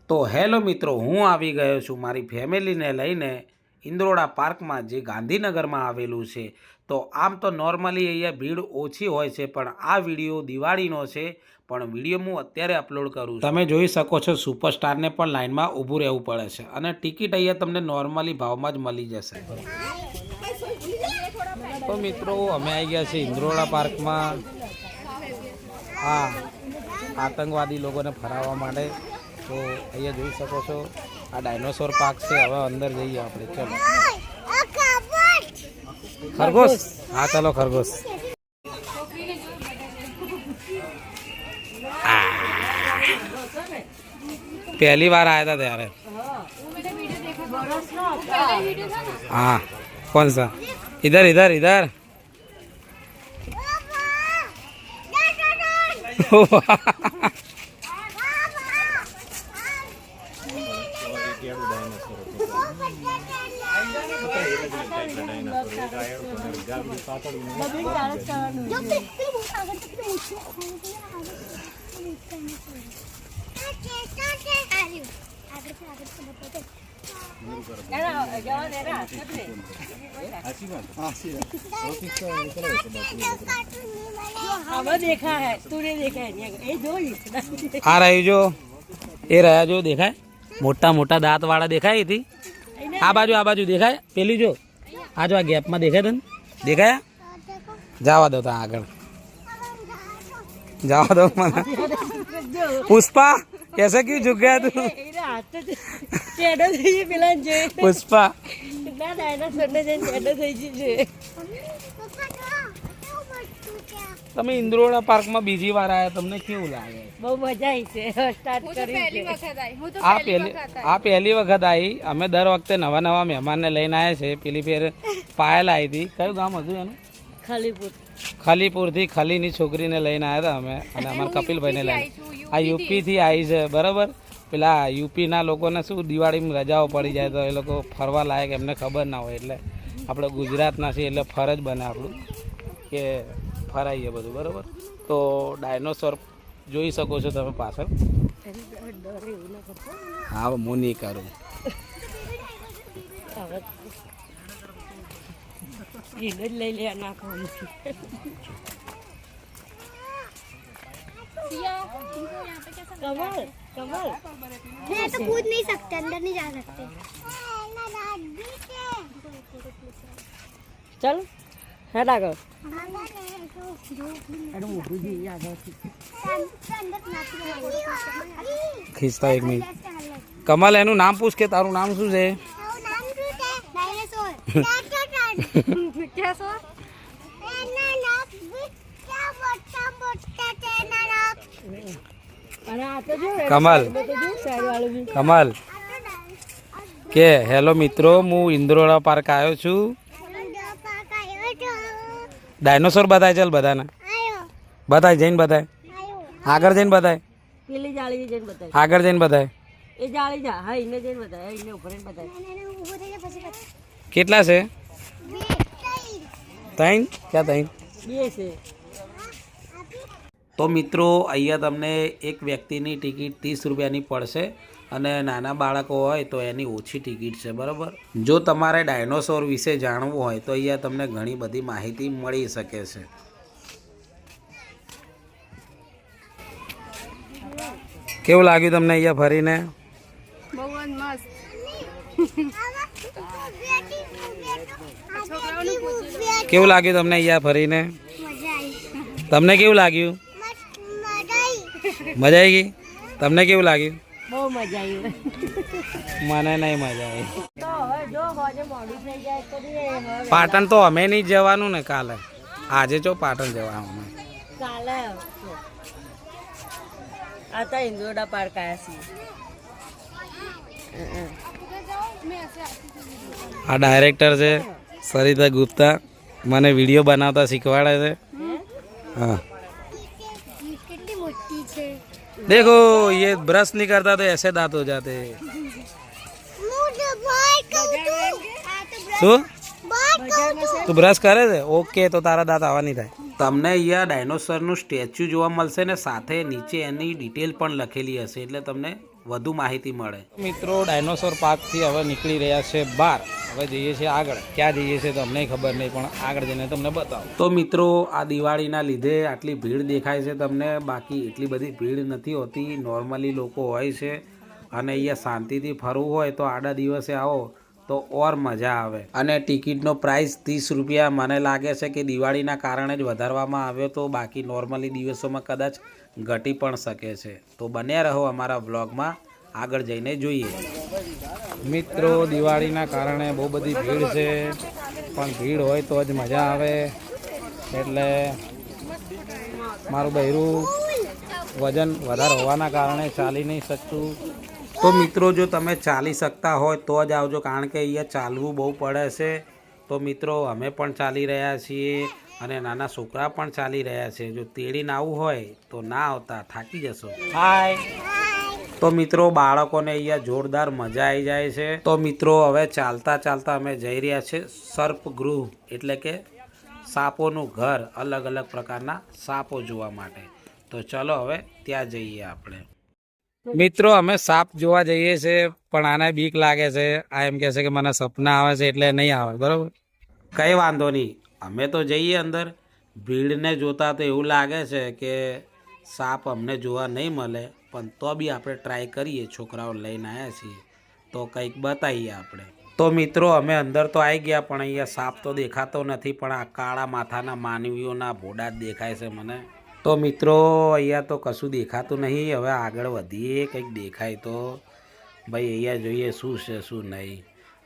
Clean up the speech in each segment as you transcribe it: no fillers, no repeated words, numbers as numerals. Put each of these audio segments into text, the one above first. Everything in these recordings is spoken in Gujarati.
તો હેલો મિત્રો, હું આવી ગયો છું મારી ફેમિલીને લઈને ઇન્દ્રોડા પાર્કમાં, જે ગાંધીનગરમાં આવેલું છે. તો આમ તો નોર્મલી અહીંયા ભીડ ઓછી હોય છે, પણ આ વિડીયો દિવાળીનો છે, પણ વિડીયો હું અત્યારે અપલોડ કરું છું. તમે જોઈ શકો છો સુપરસ્ટારને પણ લાઇનમાં ઊભું રહેવું પડે છે, અને ટિકિટ અહીંયા તમને નોર્મલી ભાવમાં જ મળી જશે. તો મિત્રો, અમે આવી ગયા છીએ ઇન્દ્રોડા પાર્કમાં આ આતંકવાદી લોકોને ફરાવવા માટે. તો અહીંયા જોઈ શકો છો આ ડાયનોસોર પાર્ક છે. હવે અંદર જઈએ આપણે. ચલો ખરગોશ. હા ચલો ખરગોશ. पहली बार आया था ત્યારે. हाँ कौन सा? इधर इधर इधर. देखा है तूने देखा है ये जो आ रही जो ये रहा जो देखा है मोटा मोटा दांत वाला देखा है थी. आ बाजू देखा है पेली जो आ जो आ गैप में देखा तन देखा है. जावा दो ता आगळ जावा दो मना. पुष्पा कैसे क्यों झुक गया तू? पुष्पा તમે ઇન્દ્રોડા પાર્કમાં બીજી વાર આયા, તમને કેવું લાગે? બહુ મજા આવી છે. સ્ટાર્ટ કરી આ પહેલી વખત આવી. અમે દર વખતે નવા નવા મહેમાનને લઈને આવ્યા છે. પેલી ફેર પાયલ આવી હતી. કયું ગામ હતું એનું? ખાલીપુર. ખાલીપુરથી ખલીની છોકરીને લઈને આવ્યા હતા અમે, અને અમારા કપિલભાઈને લઈને. આ યુપીથી આવી છે, બરાબર. પેલા યુપીના લોકોને શું દિવાળીમાં રજાઓ પડી જાય તો એ લોકો ફરવા લાયક એમને ખબર ના હોય, એટલે આપણે ગુજરાતના છીએ એટલે ફરજ બને આપણું કે ફરાઈએ બધું, બરાબર. તો ડાયનોસોર જોઈ શકો છો તમે પાછળ. હા હું નહીં કરું. લઈ લે નાખો. कमल कमल मैं तो कूद नहीं सकते, अंदर नहीं जा सकते. चल हटा कर. खींचता एक मिनट. कमल એનું નામ પૂછ કે તારું નામ શું છે? કમલ કમલ કે હેલો મિત્રો, હું ઇન્દ્રોડા પાર્ક આવ્યો છું. ડાયનોસોર બતાય. ચાલ બધાને બતાય. જઈને બતાય. આગળ જઈને બતાય. પેલી જાળી જઈને બતાય. આગળ જઈને બતાય. એ જાળી જા. હા એને જઈને બતાય. એને ઉપર બતાય. કેટલા છે? 3. ક્યાં 3? 2 છે. તો મિત્રો, અહીંયા તમને એક વ્યક્તિની ટિકિટ 30 રૂપિયાની પડશે, અને નાના બાળકો હોય તો એની ઓછી ટિકિટ છે, બરાબર. જો તમારે ડાયનોસોર વિશે જાણવું હોય તો અહીંયા તમને ઘણી બધી માહિતી મળી શકે છે. કેવું લાગ્યું તમને અહીંયા ફરીને? બહુ જ મસ્ત. કેવું લાગ્યું તમને અહીંયા ફરીને? તમને કેવું લાગ્યું? મજા આવી ગઈ. તમને કેવું લાગ્યું? બહુ મજા આવી. મને નહીં મજા આવી. તો હવે જો હોજે મોડું થઈ જાય તો પાટણ તો અમે નહીં જવાનું ને કાલે. આજે જો પાટણ જવાનું અમે કાલે. આ તો ઇન્દ્રોડા પાર્ક આવ્યા છીએ. આ ડાયરેક્ટર છે સરિતા ગુપ્તા, મને વિડીયો બનાવતા શીખવાડે છે. हाँ देखो, ये ब्रश नहीं करता तो ऐसे दांत हो जाते. શું તું બ્રશ કરે છે? ઓકે, તો તારા દાંત આવા નહીં થાય. તમને અહીંયા ડાયનોસરનું સ્ટેચ્યુ જોવા મળશે ને સાથે નીચે એની ડિટેલ પણ લખેલી હશે, એટલે તમને વધુ માહિતી મળે. મિત્રો ડાયનોસોર પાર્કથી હવે નીકળી રહ્યા છે બહાર. હવે જઈએ છીએ આગળ. ક્યાં જઈએ છીએ તો અમને ખબર નહીં, પણ આગળ જઈને તમને બતાવો. તો મિત્રો આ દિવાળીના લીધે આટલી ભીડ દેખાય છે તમને, બાકી એટલી બધી ભીડ નથી હોતી. નોર્મલી લોકો હોય છે અને અહીંયા શાંતિથી ફરવું હોય તો આડા દિવસે આવો તો ઓર મજા આવે. અને ટિકિટનો પ્રાઇસ 30 રૂપિયા. મને લાગે છે કે દિવાળીના કારણે જ વધારવામાં આવ્યો, તો બાકી નોર્મલી દિવસોમાં કદાચ ઘટી પણ શકે છે. તો બન્યા રહો અમારા વ્લોગમાં, આગળ જઈને જોઈએ. મિત્રો દિવાળીના કારણે બહુ બધી ભીડ છે, પણ ભીડ હોય તો જ મજા આવે. એટલે મારું બૈરું વજન વધારે હોવાના કારણે ચાલી નહીં શકતું. તો મિત્રો જો તમે ચાલી શકતા હોય તો જ આવજો, કારણ કે અહીંયા ચાલવું બહુ પડે છે. તો મિત્રો અમે પણ ચાલી રહ્યા છીએ અને નાના છોકરા પણ ચાલી રહ્યા છે. જો તેડીને આવવું હોય તો ના આવતા, થાકી જશો. હાય. તો મિત્રો બાળકોને અહીંયા જોરદાર મજા આવી જાય છે. તો મિત્રો હવે ચાલતા ચાલતા અમે જઈ રહ્યા છીએ સર્પગૃહ, એટલે કે સાપોનું ઘર. અલગ અલગ પ્રકારના સાપો જોવા માટે. તો ચલો હવે ત્યાં જઈએ આપણે. મિત્રો અમે સાપ જોવા જઈએ છીએ, પણ આને બીક લાગે છે. આ એમ કહે છે કે મને સપના આવે છે એટલે નહીં આવે. બરાબર, કંઈ વાંધો નહીં, અમે તો જઈએ અંદર. ભીડને જોતા તો એવું લાગે છે કે સાપ અમને જોવા નહીં મળે, પણ તો બી આપણે ટ્રાય કરીએ. છોકરાઓ લઈને આવ્યા છીએ તો કંઈક બતાવીએ આપણે. તો મિત્રો અમે અંદર તો આવી ગયા, પણ અહીંયા સાપ તો દેખાતો નથી, પણ આ કાળા માથાના માનવીઓના ભોડા જ દેખાય છે મને. તો મિત્રો અહીંયા તો કશું દેખાતું નહીં. હવે આગળ વધીએ, કંઈક દેખાય તો ભાઈ અહીંયા જોઈએ શું છે શું નહીં.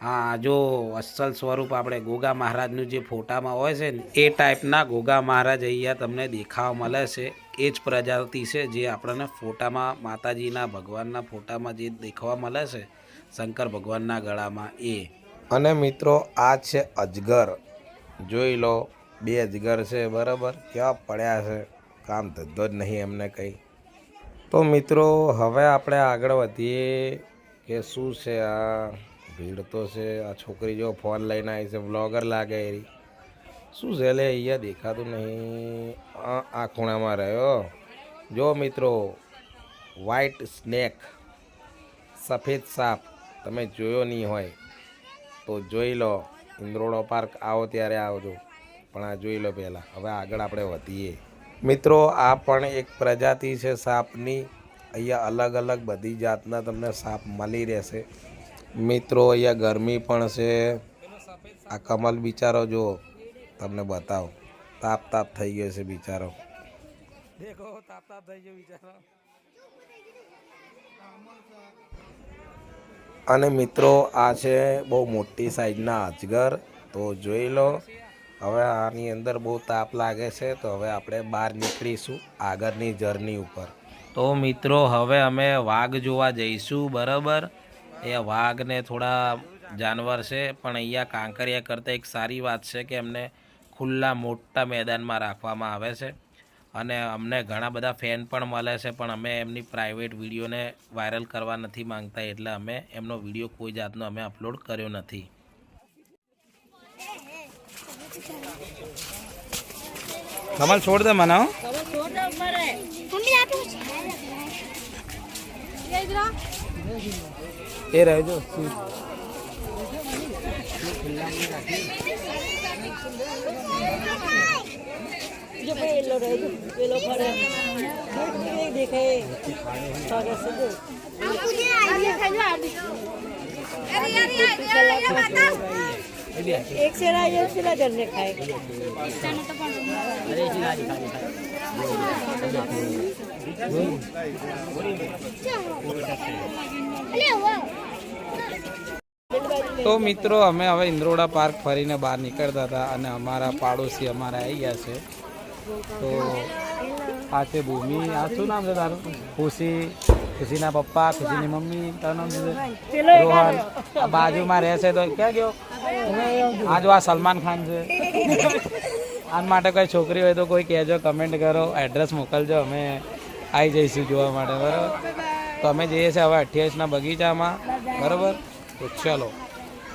હા, જો અસલ સ્વરૂપ આપણે ગોગા મહારાજનું જે ફોટામાં હોય છે ને, એ ટાઈપના ગોગા મહારાજ અહીંયા તમને દેખાવા મળે છે. એ જ પ્રજાતિ છે જે આપણને ફોટામાં માતાજીના ભગવાનના ફોટામાં જે દેખાવા મળે છે શંકર ભગવાનના ગળામાં એ. અને મિત્રો આ છે અજગર. જોઈ લો, 2 અજગર છે. બરાબર, ક્યાં પડ્યા છે, કામ ધંધો જ નહીં એમને કંઈ. તો મિત્રો હવે આપણે આગળ વધીએ કે શું છે. આ ભીડ તો છે. આ છોકરી જો ફોન લઈને આવી છે, વ્લોગર લાગે એ. શું છે લે, અહીંયા દેખાતું નહીં. આ ખૂણામાં રહ્યો. જો મિત્રો, વ્હાઈટ સ્નેક, સફેદ સાપ તમે જોયો નહીં હોય તો જોઈ લો. ઇન્દ્રોડો પાર્ક આવો ત્યારે આવજો, પણ આ જોઈ લો પહેલાં. હવે આગળ આપણે વધીએ. મિત્રો આ પણ એક પ્રજાતિ છે સાપની. અહીંયા અલગ અલગ બધી જાતના તમને સાપ મળી રહેશે. મિત્રો અહીંયા ગરમી પણ છે. આ કમલ બિચારો જો તમને બતાવો, તાપ થઈ ગયો છે બિચારો. દેખો, તાપ થઈ ગયો બિચારો. અને મિત્રો આ છે બહુ મોટી સાઈઝના અજગર. તો જોઈ લો. હવે આની અંદર બહુ તાપ લાગે છે, તો હવે આપણે બહાર નીકળીશું આગળની જર્ની ઉપર. તો મિત્રો હવે અમે વાઘ જોવા જઈશું. બરાબર, એ વાઘને થોડા જાનવર છે, પણ અહીંયા કાંકરિયા કરતાં એક સારી વાત છે કે એમને ખુલ્લા મોટા મેદાનમાં રાખવામાં આવે છે. અને અમને ઘણા બધા ફેન પણ મળે છે, પણ અમે એમની પ્રાઇવેટ વિડીયોને વાયરલ કરવા નથી માંગતા, એટલે અમે એમનો વિડીયો કોઈ જાતનો અમે અપલોડ કર્યો નથી. કમલ છોડ દે મને. એ રહેજો. જો પેલો રહેજો, પેલો ફરે દેખાય. એક સેરા જણને ખાય. તો મિત્રો અમે હવે ઇન્દ્રોડા પાર્ક ફરીને બહાર નીકળતા હતા, અને અમારા પાડોશી અમારા આવી ગયા છે. તો આ છે ભૂમિ. આ શું નામ છે તારું? ખુશીના પપ્પા, ખુશીની મમ્મી. તારું નામ છે રોહન. આ બાજુમાં રહે છે તો ક્યાં ગયો? આ જો આ સલમાન ખાન છે. આના માટે કોઈ છોકરી હોય તો કોઈ કહેજો, કમેન્ટ કરો, એડ્રેસ મોકલજો, અમે આવી જઈશું જોવા માટે. બરાબર, તો અમે જઈએ છીએ હવે 28ના બગીચામાં. બરાબર, તો ચલો.